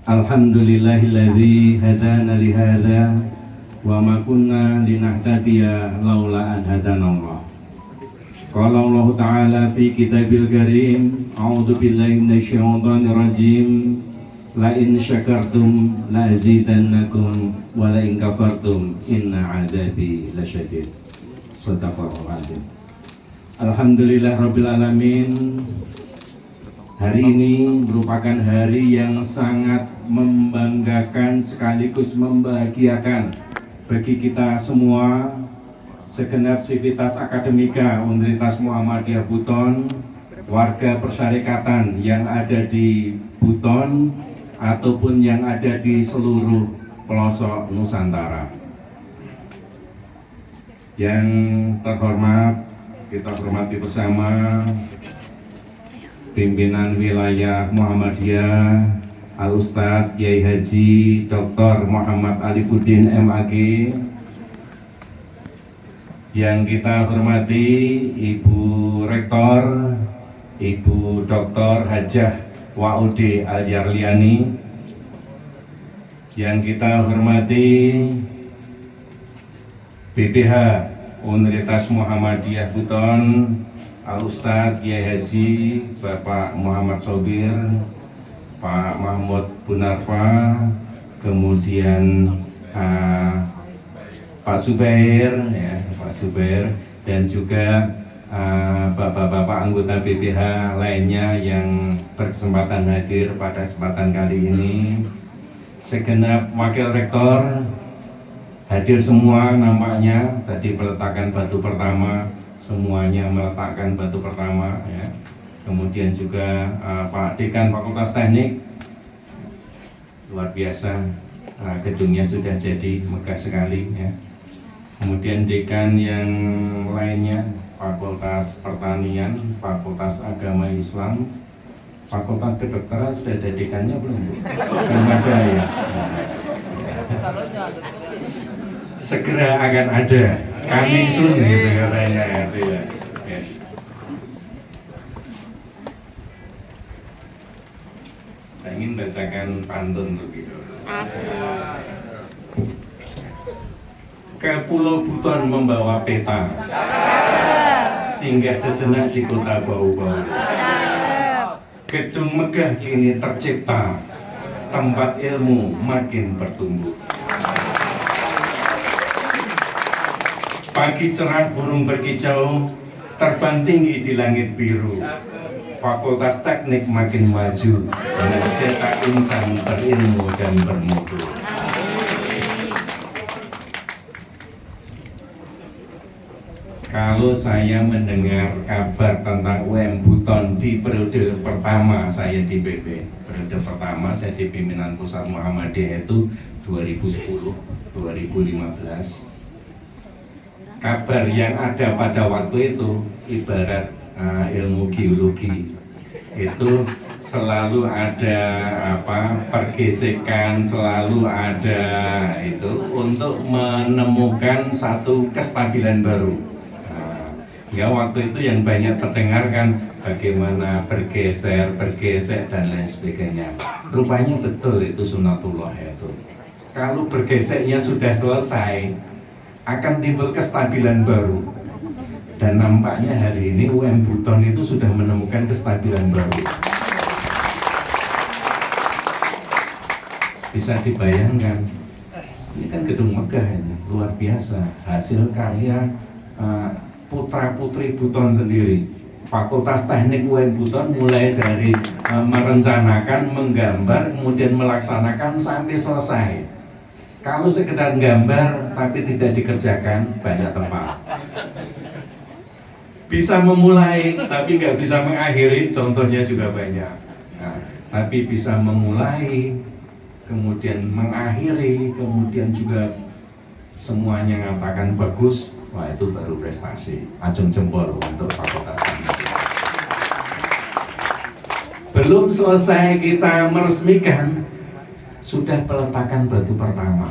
Alhamdulillahilladzi hadana li hadza wa ma kunna linahtadiya laula an hadanallah. Qala Allah Ta'ala fi kitabil karim, a'udzu billahi minasyaitonir rajim. La in syakartum la azidannakum wa la in kafartum inna 'adzabi lasyadid. Shadaqallahul azim. Alhamdulillah rabbil alamin. Hari ini merupakan hari yang sangat membanggakan sekaligus membahagiakan bagi kita semua, segenap sivitas akademika Universitas Muhammadiyah Buton, warga persyarikatan yang ada di Buton ataupun yang ada di seluruh pelosok Nusantara. Yang terhormat, kita hormati bersama pimpinan wilayah Muhammadiyah Al-Ustadz Kiai Haji Dr. Muhammad Alifuddin MAG, yang kita hormati Ibu Rektor Ibu Dr. Hajah Waude Al-Jarliani, yang kita hormati BPH Universitas Muhammadiyah Buton Al-Ustadz Kiai Haji Bapak Muhammad Sobir, Pak Mahmud Bunarfa, kemudian Pak Subair, ya, Pak Subair, dan juga bapak-bapak anggota BPH lainnya yang berkesempatan hadir pada kesempatan kali ini. Segenap wakil rektor hadir semua nampaknya. Tadi peletakan batu pertama, semuanya meletakkan batu pertama, ya. Kemudian juga Pak Dekan Fakultas Teknik, luar biasa, gedungnya sudah jadi, megah sekali, ya. Kemudian dekan yang lainnya, Fakultas Pertanian, Fakultas Agama Islam, Fakultas Kedokteran sudah ada dekannya belum? Belum ada, ya. Segera akan ada, coming soon gitu katanya, gitu ya. Saya ingin bacakan pantun lebih dulu. Ke Pulau Buton membawa peta, singgah sejenak di kota bau-bau. Gedung megah kini tercipta, tempat ilmu makin bertumbuh. Pagi cerah burung berkicau, terbang tinggi di langit biru. Fakultas Teknik makin maju, mencetak insan berilmu dan bermutu. Kalau saya mendengar kabar tentang UM Buton di periode pertama saya di PP, periode pertama saya di pimpinan pusat Muhammadiyah itu 2010-2015. Kabar yang ada pada waktu itu ibarat ilmu geologi, itu selalu ada pergesekan, selalu ada itu untuk menemukan satu kestabilan baru. Ya, waktu itu yang banyak terdengarkan bagaimana bergeser dan lain sebagainya. Rupanya betul itu sunatullah itu. Kalau bergeseknya sudah selesai, akan timbul kestabilan baru. Dan nampaknya hari ini UM Buton itu sudah menemukan kestabilan baru. Bisa dibayangkan, ini kan gedung megah ini, luar biasa, hasil karya putra-putri Buton sendiri. Fakultas Teknik UM Buton mulai dari merencanakan, menggambar, kemudian melaksanakan sampai selesai. Kalau sekedar gambar tapi tidak dikerjakan, banyak tempat. Bisa memulai tapi nggak bisa mengakhiri, contohnya juga banyak. Nah, tapi bisa memulai, kemudian mengakhiri, kemudian juga semuanya mengatakan bagus, wah itu baru prestasi. Acung jempol untuk Fakultas Teknik. Belum selesai kita meresmikan, sudah peletakan batu pertama.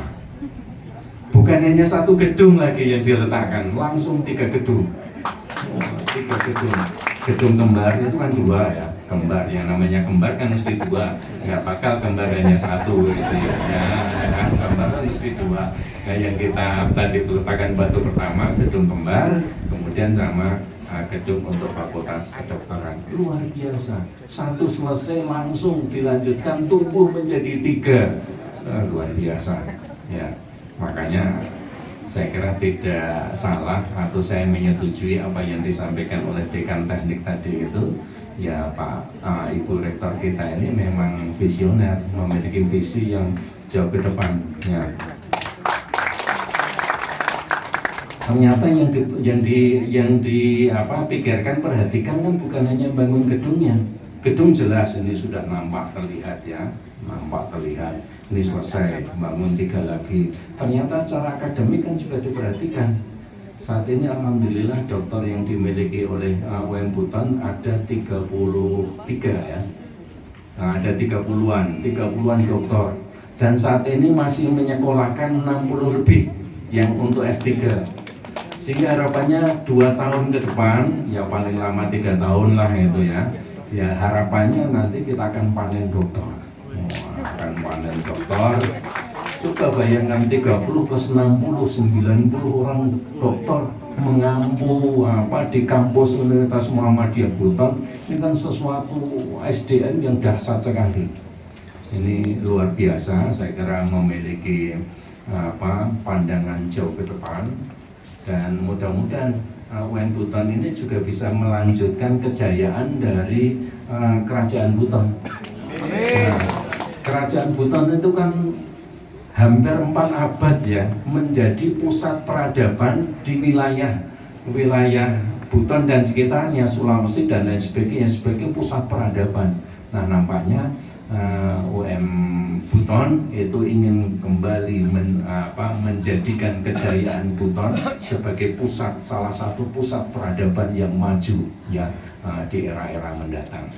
Bukan hanya satu gedung lagi yang diletakkan, langsung 3 gedung. 3 gedung. Gedung kembar itu kan 2 ya. kembar. Yang namanya kembar kan mesti dua, nggak bakal kembar hanya satu gitu ya. Kan kembar kan mesti dua. Nah, yang kita tadi peletakan batu pertama gedung kembar, kemudian sama gedung untuk fakultas kedokteran. Luar biasa, satu selesai langsung dilanjutkan tumbuh menjadi 3. Luar biasa ya. Makanya saya kira tidak salah atau saya menyetujui apa yang disampaikan oleh Dekan Teknik tadi itu ya, Pak Ibu Rektor kita ini memang visioner, memiliki visi yang jauh ke depan ya. Ternyata yang dipikirkan, perhatikan kan bukan hanya bangun gedungnya. Gedung jelas ini sudah nampak terlihat ya, nampak terlihat. Ini selesai, bangun 3 lagi. Ternyata secara akademik kan juga diperhatikan. Saat ini alhamdulillah dokter yang dimiliki oleh UM Buton ada 33 ya. Nah, ada 30-an dokter. Dan saat ini masih menyekolahkan 60 lebih yang untuk S3. Sehingga harapannya 2 tahun ke depan, ya paling lama 3 tahun lah itu ya. Ya harapannya nanti kita akan panen dokter. Akan panen dokter. Coba bayangkan 30 plus 60, 90 orang dokter mengampu di kampus Universitas Muhammadiyah Buton. Ini kan sesuatu SDM yang dahsyat sekali. Ini luar biasa, saya kira memiliki pandangan jauh ke depan. Dan mudah-mudahan UM Buton ini juga bisa melanjutkan kejayaan dari Kerajaan Buton. Nah, Kerajaan Buton itu kan hampir 4 abad ya, menjadi pusat peradaban di wilayah Buton dan sekitarnya, Sulawesi dan lain sebagainya, sebagai pusat peradaban. Nah, nampaknya UM Buton itu ingin kembali menjadikan kejayaan Buton sebagai salah satu pusat peradaban yang maju ya di era-era mendatang.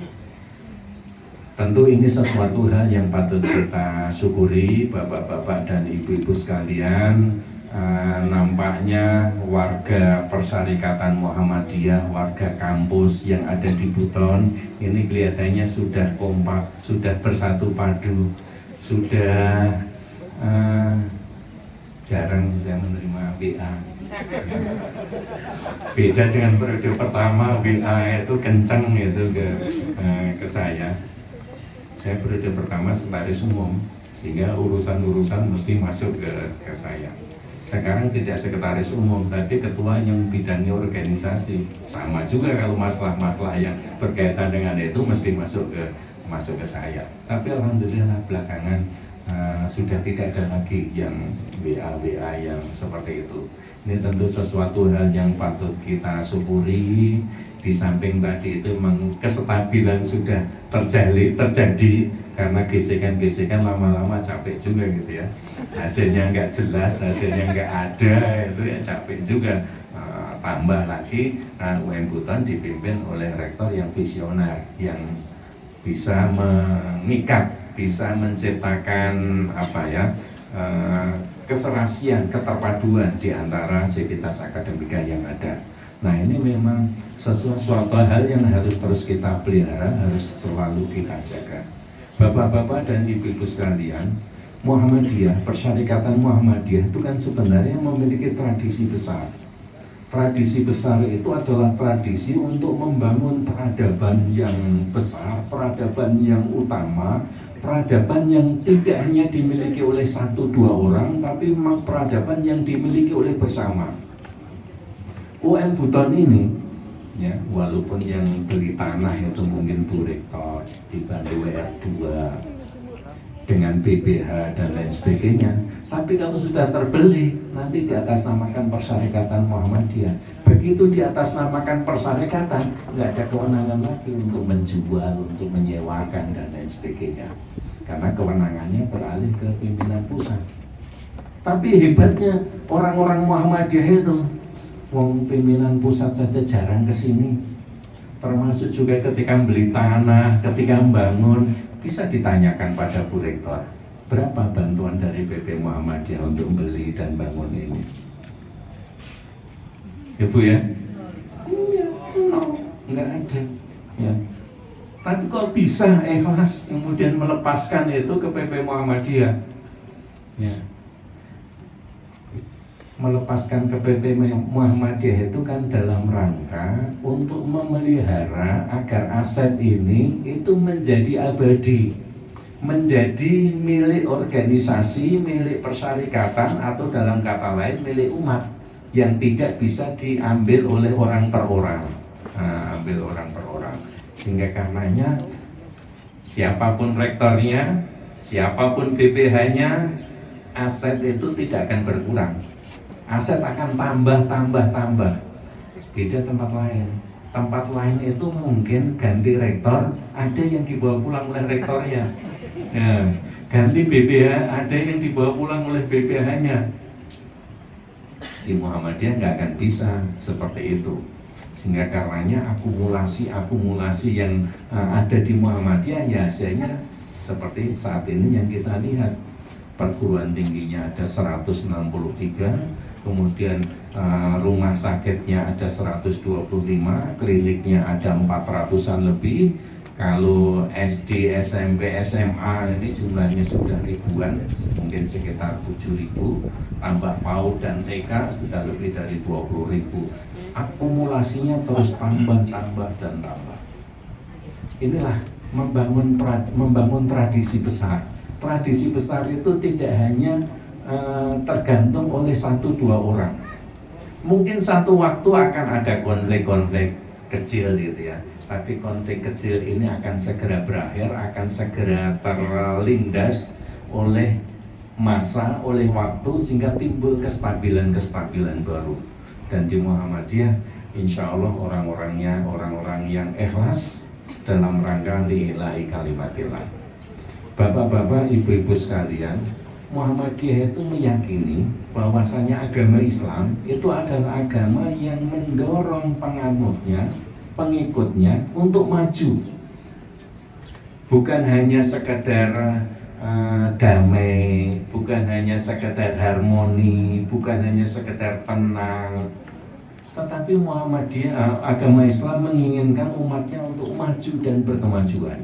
Tentu ini sesuatu hal yang patut kita syukuri, bapak-bapak dan ibu-ibu sekalian. Nampaknya warga Persyarikatan Muhammadiyah, warga kampus yang ada di Buton ini kelihatannya sudah kompak, sudah bersatu padu, sudah jarang saya menerima WA. Beda dengan periode pertama, WA itu kencang itu ke saya. Saya periode pertama sekretaris umum, sehingga urusan-urusan mesti masuk ke saya. Sekarang tidak sekretaris umum, tapi ketua yang bidangnya organisasi. Sama juga kalau masalah-masalah yang berkaitan dengan itu mesti masuk ke saya. Tapi alhamdulillah belakangan sudah tidak ada lagi yang WA yang seperti itu. Ini tentu sesuatu hal yang patut kita syukuri. Di samping tadi itu memang kestabilan sudah terjadi karena gesekan-gesekan lama-lama capek juga gitu ya. Hasilnya nggak jelas, hasilnya nggak ada, itu ya capek juga. Tambah lagi UM Buton dipimpin oleh rektor yang visioner, yang bisa mengikat, bisa menciptakan keserasian, keterpaduan di antara sivitas akademika yang ada. Nah, ini memang sesuatu hal yang harus terus kita pelihara, harus selalu kita jaga. Bapak-bapak dan ibu-ibu sekalian, Muhammadiyah, Persyarikatan Muhammadiyah itu kan sebenarnya memiliki tradisi besar. Tradisi besar itu adalah tradisi untuk membangun peradaban yang besar, peradaban yang utama, peradaban yang tidak hanya dimiliki oleh 1-2 orang, tapi memang peradaban yang dimiliki oleh bersama. UM Buton ini, ya, walaupun yang beli tanah itu mungkin Bu Rektor, dibantu WR2 dengan BPH dan lain sebagainya, tapi kalau sudah terbeli, nanti di atas namakan Persyarikatan Muhammadiyah. Begitu di atas namakan Persyarikatan, nggak ada kewenangan lagi untuk menjual, untuk menyewakan dan lain sebagainya, karena kewenangannya beralih ke pimpinan pusat. Tapi hebatnya orang-orang Muhammadiyah itu, wong pimpinan pusat saja jarang kesini, termasuk juga ketika beli tanah, ketika membangun, bisa ditanyakan pada Bu Rektor, berapa bantuan dari PP Muhammadiyah untuk beli dan bangun ini? Ya Bu ya? No, nggak ada. Ya. Tapi kok bisa ikhlas kemudian melepaskan itu ke PP Muhammadiyah? Ya. Melepaskan ke PP Muhammadiyah itu kan dalam rangka untuk memelihara agar aset ini itu menjadi abadi, menjadi milik organisasi, milik persyarikatan, atau dalam kata lain milik umat, yang tidak bisa diambil oleh orang per orang. Ambil orang per orang. Sehingga karenanya siapapun rektornya, siapapun BPH-nya, aset itu tidak akan berkurang. Aset akan tambah. Beda tempat lain. Tempat lain itu mungkin ganti rektor, ada yang dibawa pulang oleh rektornya. Ya, ganti BPH, ada yang dibawa pulang oleh BPH-nya. Di Muhammadiyah nggak akan bisa seperti itu. Sehingga karenanya akumulasi yang ada di Muhammadiyah ya hasilnya seperti saat ini yang kita lihat. Perguruan tingginya ada 163, kemudian rumah sakitnya ada 125, kliniknya ada 400-an lebih. Kalau SD, SMP, SMA ini jumlahnya sudah ribuan, mungkin sekitar 7.000, tambah PAUD dan TK sudah lebih dari 20.000. Akumulasinya terus tambah. Inilah membangun tradisi besar. Tradisi besar itu tidak hanya tergantung oleh 1-2 orang. Mungkin satu waktu akan ada konflik-konflik kecil gitu ya, tapi konflik kecil ini akan segera berakhir, akan segera terlindas oleh masa, oleh waktu, sehingga timbul kestabilan baru. Dan di Muhammadiyah insya Allah orang-orang yang ikhlas dalam rangka lillahi kalimatillah. Bapak-bapak, ibu-ibu sekalian, Muhammadiyah itu meyakini bahwasanya agama Islam itu adalah agama yang mendorong penganutnya, pengikutnya untuk maju. Bukan hanya sekedar damai, bukan hanya sekedar harmoni, bukan hanya sekedar tenang. Tetapi Muhammadiyah, agama Islam menginginkan umatnya untuk maju dan berkemajuan.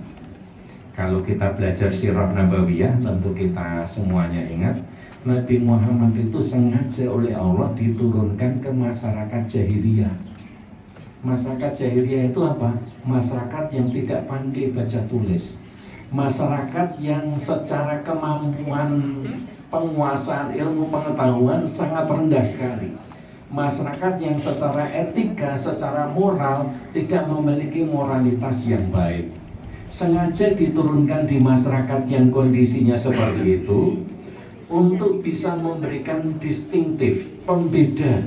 Kalau kita belajar sirah nabawiyah, tentu kita semuanya ingat Nabi Muhammad itu sengaja oleh Allah diturunkan ke masyarakat jahiliyah. Masyarakat jahiliyah itu apa? Masyarakat yang tidak pandai baca tulis, masyarakat yang secara kemampuan penguasaan ilmu pengetahuan sangat rendah sekali, masyarakat yang secara etika, secara moral tidak memiliki moralitas yang baik. Sengaja diturunkan di masyarakat yang kondisinya seperti itu untuk bisa memberikan distintif, pembeda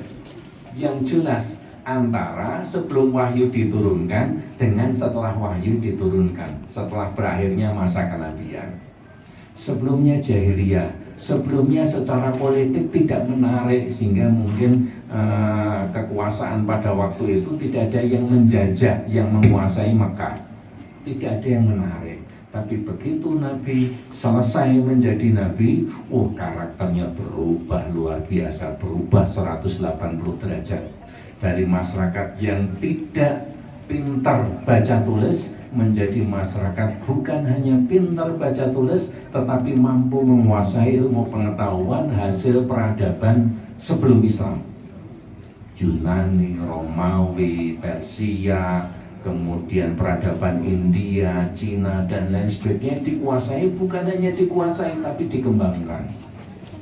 yang jelas antara sebelum wahyu diturunkan dengan setelah wahyu diturunkan, setelah berakhirnya masa kenabian. Sebelumnya jahiliyah, sebelumnya secara politik tidak menarik, sehingga mungkin kekuasaan pada waktu itu tidak ada yang menjajah, yang menguasai Mekah. Tidak ada yang menarik. Tapi begitu Nabi selesai menjadi Nabi, karakternya berubah luar biasa, berubah 180 derajat. Dari masyarakat yang tidak pintar baca tulis menjadi masyarakat bukan hanya pintar baca tulis, tetapi mampu menguasai ilmu pengetahuan hasil peradaban sebelum Islam. Yunani, Romawi, Persia, kemudian peradaban India, Cina, dan lain sebagainya dikuasai, bukan hanya dikuasai tapi dikembangkan.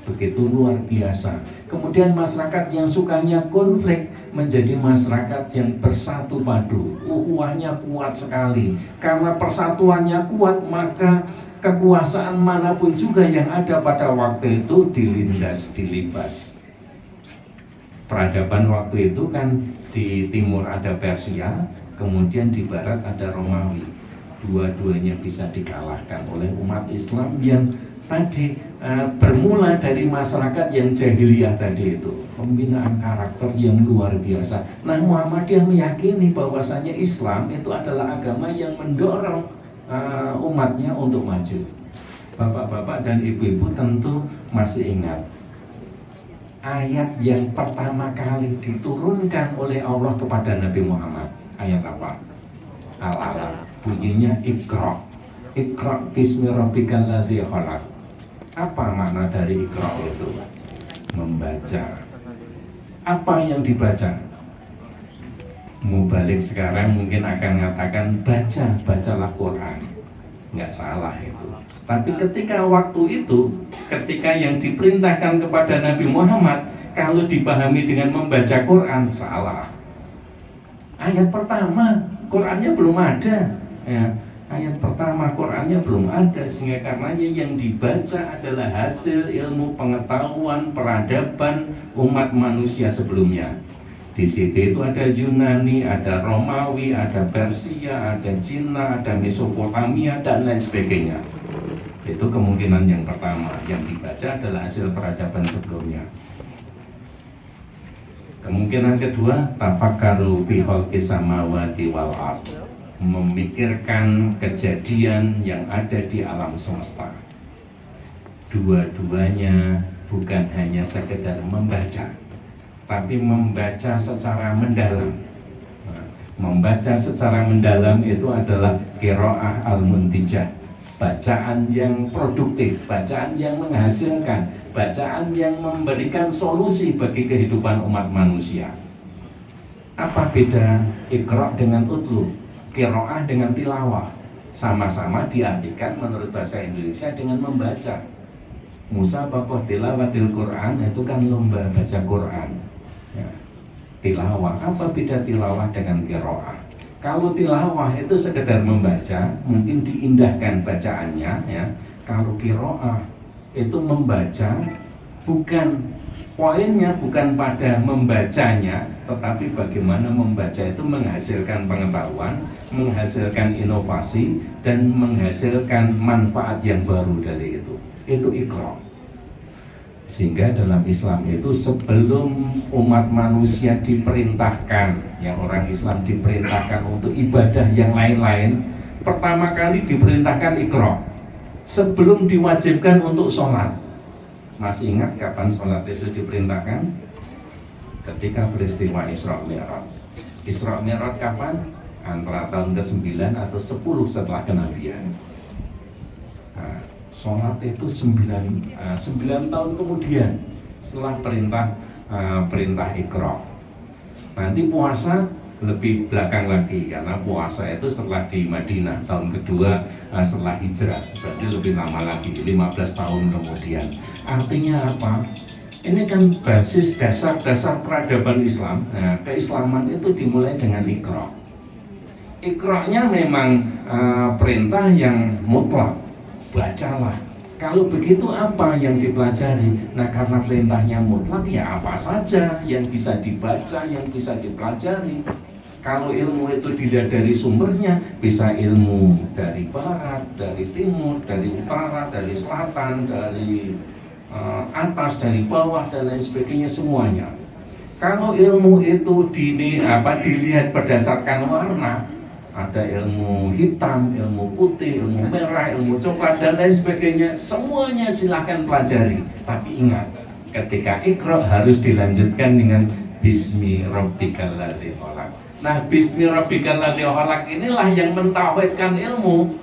Begitu luar biasa. Kemudian masyarakat yang sukanya konflik menjadi masyarakat yang bersatu padu. Ukhuwahnya kuat sekali. Karena persatuannya kuat, maka kekuasaan manapun juga yang ada pada waktu itu dilindas, dilibas. Peradaban waktu itu kan di timur ada Persia, kemudian di barat ada Romawi. Dua-duanya bisa dikalahkan oleh umat Islam yang tadi bermula dari masyarakat yang jahiliyah tadi itu. Pembinaan karakter yang luar biasa. Nah, Muhammadiyah meyakini bahwasanya Islam itu adalah agama yang mendorong umatnya untuk maju. Bapak-bapak dan ibu-ibu tentu masih ingat ayat yang pertama kali diturunkan oleh Allah kepada Nabi Muhammad. Ayat apa? Al-Alaq. bunyinya Iqra. Iqra bismi rabbikal ladzi khalaq. Apa makna dari Iqra itu? Membaca. Apa yang dibaca? Mubalik sekarang mungkin akan mengatakan bacalah Quran. Nggak salah itu. Tapi ketika waktu itu, ketika yang diperintahkan kepada Nabi Muhammad, kalau dipahami dengan membaca Quran, salah. Ayat pertama, Qurannya belum ada. Ya, ayat pertama Qurannya belum ada, sehingga karenanya yang dibaca adalah hasil ilmu pengetahuan peradaban umat manusia sebelumnya. Di situ itu ada Yunani, ada Romawi, ada Persia, ada Cina, ada Mesopotamia, dan lain sebagainya. Itu kemungkinan yang pertama. Yang dibaca adalah hasil peradaban sebelumnya. Kemungkinan kedua, tafakkaru fi khalqis samawati wal ardh. Memikirkan kejadian yang ada di alam semesta. Dua-duanya bukan hanya sekedar membaca, tapi membaca secara mendalam. Membaca secara mendalam itu adalah qiraah al-muntijah, bacaan yang produktif, bacaan yang menghasilkan, bacaan yang memberikan solusi bagi kehidupan umat manusia. Apa beda Iqra dengan utlu? Qiraah dengan tilawah sama-sama diartikan menurut bahasa Indonesia dengan membaca. Musabaqah tilawatil Quran itu kan lomba baca Quran. Ya. Tilawah, apa beda tilawah dengan qiraah? Kalau tilawah itu sekedar membaca, mungkin diindahkan bacaannya, ya. Kalau qiraah itu membaca, bukan poinnya bukan pada membacanya, tetapi bagaimana membaca itu menghasilkan pengetahuan, menghasilkan inovasi, dan menghasilkan manfaat yang baru dari itu. Itu Iqra. Sehingga dalam Islam itu sebelum umat manusia diperintahkan, yang orang Islam diperintahkan untuk ibadah yang lain-lain, pertama kali diperintahkan Iqra. Sebelum diwajibkan untuk sholat. Masih ingat kapan sholat itu diperintahkan? Ketika peristiwa Isra Mi'raj. Isra Mi'raj kapan? Antara tahun ke-9 atau 10 setelah kenabian. Nah, sholat itu 9 tahun kemudian setelah perintah Iqra. Nanti puasa lebih belakang lagi, karena puasa itu setelah di Madinah tahun kedua setelah hijrah, berarti lebih lama lagi, 15 tahun kemudian. Artinya apa? Ini kan basis dasar peradaban Islam. Nah, keislaman itu dimulai dengan Iqra. Iqra-nya memang perintah yang mutlak, bacalah. Kalau begitu apa yang dipelajari? Nah, karena perintahnya mutlak, ya apa saja yang bisa dibaca, yang bisa dipelajari. Kalau ilmu itu dilihat dari sumbernya, bisa ilmu dari barat, dari timur, dari utara, dari selatan, dari atas, dari bawah, dan lain sebagainya, semuanya. Kalau ilmu itu dilihat berdasarkan warna, ada ilmu hitam, ilmu putih, ilmu merah, ilmu coklat, dan lain sebagainya, semuanya silahkan pelajari. Tapi ingat, ketika Iqra harus dilanjutkan dengan Bismi Rabbikal ladzi khalaq. Nah, Bismi Rabbikal ladzi khalaq inilah yang mentauhidkan ilmu.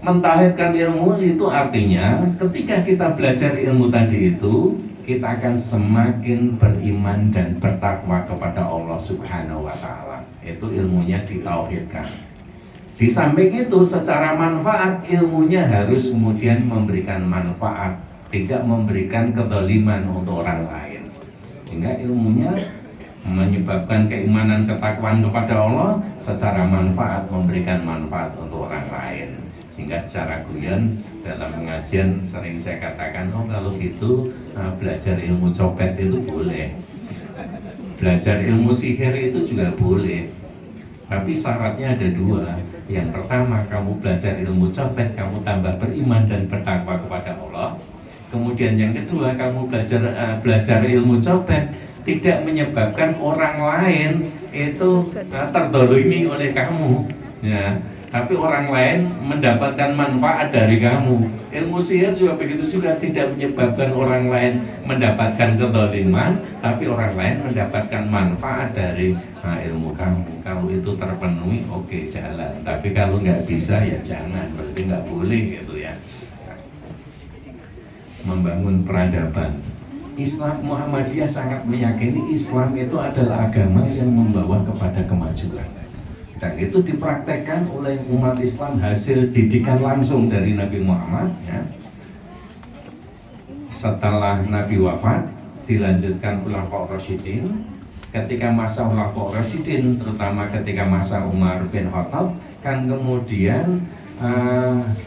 Mentauhidkan ilmu itu artinya ketika kita belajar ilmu tadi itu, kita akan semakin beriman dan bertakwa kepada Allah Subhanahu wa Ta'ala. Itu ilmunya ditauhidkan. Di samping itu, secara manfaat, ilmunya harus kemudian memberikan manfaat, tidak memberikan kezaliman untuk orang lain. Sehingga ilmunya menyebabkan keimanan ketakwaan kepada Allah, secara manfaat memberikan manfaat untuk orang lain. Sehingga secara guyon dalam pengajian sering saya katakan, oh kalau gitu belajar ilmu copet itu boleh, belajar ilmu sihir itu juga boleh, tapi syaratnya ada dua. Yang pertama, kamu belajar ilmu copet, kamu tambah beriman dan bertakwa kepada Allah. Kemudian yang kedua, kamu belajar ilmu copet tidak menyebabkan orang lain itu terdolimi oleh kamu, ya. tapi orang lain mendapatkan manfaat dari kamu. Ilmu sihir juga begitu juga, tidak menyebabkan orang lain mendapatkan kezaliman, tapi orang lain mendapatkan manfaat dari ilmu kamu. Kalau itu terpenuhi, oke, jalan. Tapi kalau nggak bisa, ya jangan. Berarti nggak boleh gitu ya. Membangun peradaban. Islam Muhammadiyah sangat meyakini Islam itu adalah agama yang membawa kepada kemajuan. Dan itu dipraktekkan oleh umat Islam hasil didikan langsung dari Nabi Muhammad ya. Setelah Nabi wafat, dilanjutkan Khulafaur Rasyidin. Ketika masa Khulafaur Rasyidin, terutama ketika masa Umar bin Khattab, kan kemudian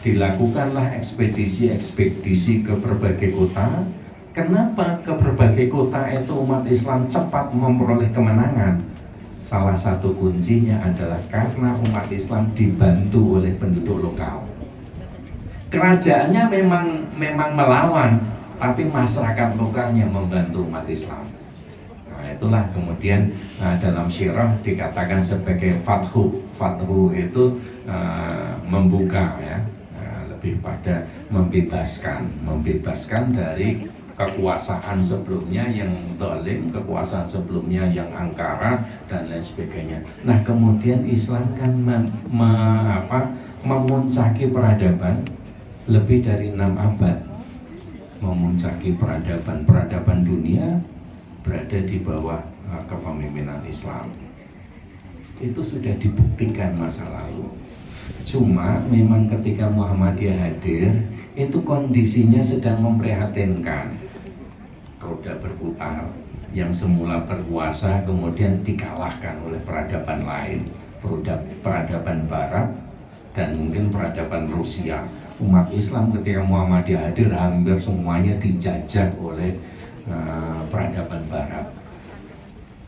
dilakukanlah ekspedisi-ekspedisi ke berbagai kota. Kenapa ke berbagai kota itu umat Islam cepat memperoleh kemenangan? Salah satu kuncinya adalah karena umat Islam dibantu oleh penduduk lokal. Kerajaannya memang melawan, tapi masyarakat lokalnya membantu umat Islam. Nah, itulah kemudian dalam sirah dikatakan sebagai fathu. Fathu itu membuka ya, lebih pada membebaskan dari kekuasaan sebelumnya yang zalim, kekuasaan sebelumnya yang angkara dan lain sebagainya. Nah, kemudian Islam kan memuncaki peradaban lebih dari 6 abad. Memuncaki peradaban dunia berada di bawah kepemimpinan Islam. Itu sudah dibuktikan masa lalu. Cuma memang ketika Muhammadiyah hadir, itu kondisinya sedang memprihatinkan. Roda berputar, yang semula berkuasa kemudian dikalahkan oleh peradaban lain, peradaban Barat dan mungkin peradaban Rusia. Umat Islam ketika Muhammadiyah hadir hampir semuanya dijajah oleh peradaban Barat.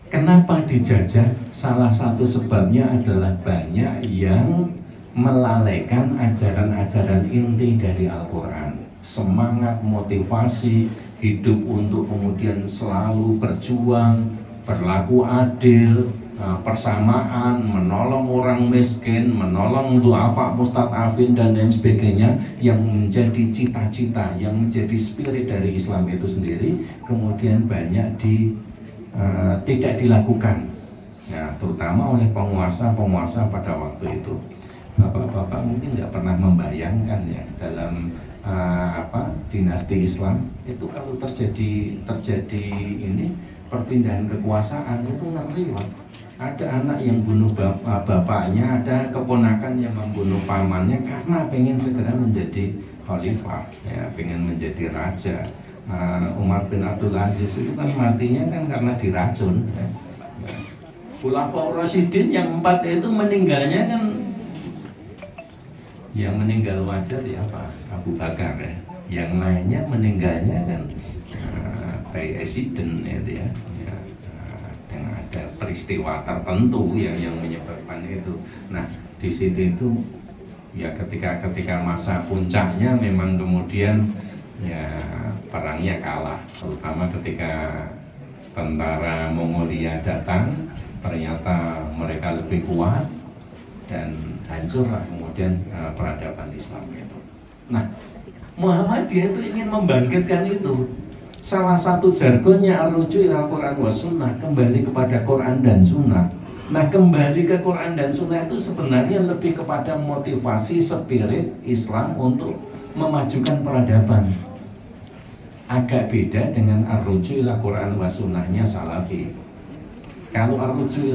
Kenapa dijajah? Salah satu sebabnya adalah banyak yang melalaikan ajaran-ajaran inti dari Al-Quran. Semangat, motivasi, hidup untuk kemudian selalu berjuang, berlaku adil, persamaan, menolong orang miskin, menolong du'afa mustad'afin dan lain sebagainya, yang menjadi cita-cita, yang menjadi spirit dari Islam itu sendiri, kemudian banyak tidak dilakukan, ya, terutama oleh penguasa pada waktu itu. Bapak-bapak mungkin nggak pernah membayangkan ya, dalam dinasti Islam itu kalau terjadi ini perpindahan kekuasaan itu ngeri loh. Ada anak yang bunuh bapaknya, ada keponakan yang membunuh pamannya karena pengen segera menjadi khalifah, ya, pengen menjadi raja. Umar bin Abdul Aziz itu kan matinya kan karena diracun. Ya. Khulafaur Rasyidin yang 4 itu meninggalnya kan, yang meninggal wajar ya apa? Abu Bakar ya. Yang lainnya meninggalnya kan by accident ya, dengan ada peristiwa tertentu yang menyebabkan itu. Nah, di situ itu ya ketika masa puncaknya memang kemudian ya perangnya kalah, terutama ketika tentara Mongolia datang, ternyata mereka lebih kuat dan hancurlah kemudian peradaban Islam itu. Nah, Muhammadiyah itu ingin membangkitkan itu. Salah satu jargonnya ar-ruju' ila Quran wa sunnah, kembali kepada Quran dan sunnah. Nah, kembali ke Quran dan sunnah itu sebenarnya lebih kepada motivasi spirit Islam untuk memajukan peradaban. Agak beda dengan ar-ruju' ila Quran wa sunnahnya Salafi. Kalau ar-ruju' ila